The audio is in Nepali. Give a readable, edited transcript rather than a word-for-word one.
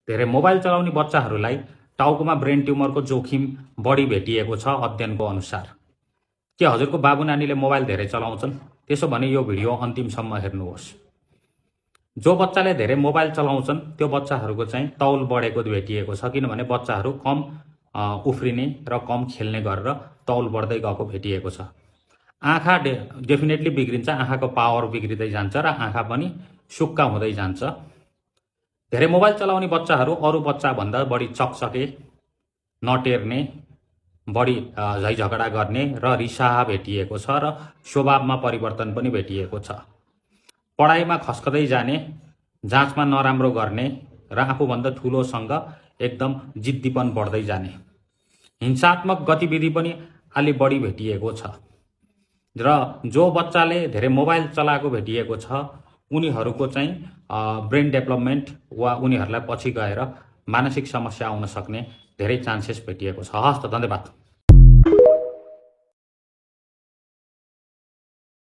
धेरै मोबाइल चलाउने बच्चाहरूलाई टाउकोमा ब्रेन ट्युमरको जोखिम बढी भेटिएको छ अध्ययनको अनुसार। के हजुरको बाबु नानीले मोबाइल धेरै चलाउँछन्? त्यसो भने यो भिडियो अन्तिमसम्म हेर्नुहोस्। जो बच्चाले धेरै मोबाइल चलाउँछन् त्यो बच्चाहरूको चाहिँ तौल बढेको भेटिएको छ, किनभने बच्चाहरू कम उफ्रिने र कम खेल्ने गरेर तौल बढ्दै गएको भेटिएको छ। आँखा डेफिनेटली बिग्रिन्छ, आँखाको पावर बिग्रिँदै जान्छ र आँखा पनि सुक्खा हुँदै जान्छ। धेरै मोबाइल चलाउने बच्चाहरू अरू बच्चाभन्दा बढी चकचके, नटेर्ने, बढी झैझगडा गर्ने र रिसाहा भेटिएको छ र स्वभावमा परिवर्तन पनि भेटिएको छ। पढाइमा खस्कदै जाने, जाँचमा नराम्रो गर्ने र आफूभन्दा ठुलोसँग एकदम जिद्दीपन बढ्दै जाने। हिंसात्मक गतिविधि पनि अलि बढी भेटिएको छ र जो बच्चाले धेरै मोबाइल चलाएको भेटिएको छ उनीहरूको चाहिँ ब्रेन डेभलपमेन्ट वा उनीहरूलाई पछि गएर मानसिक समस्या आउन सक्ने धेरै चान्सेस भेटिएको छ। हस् त, धन्यवाद।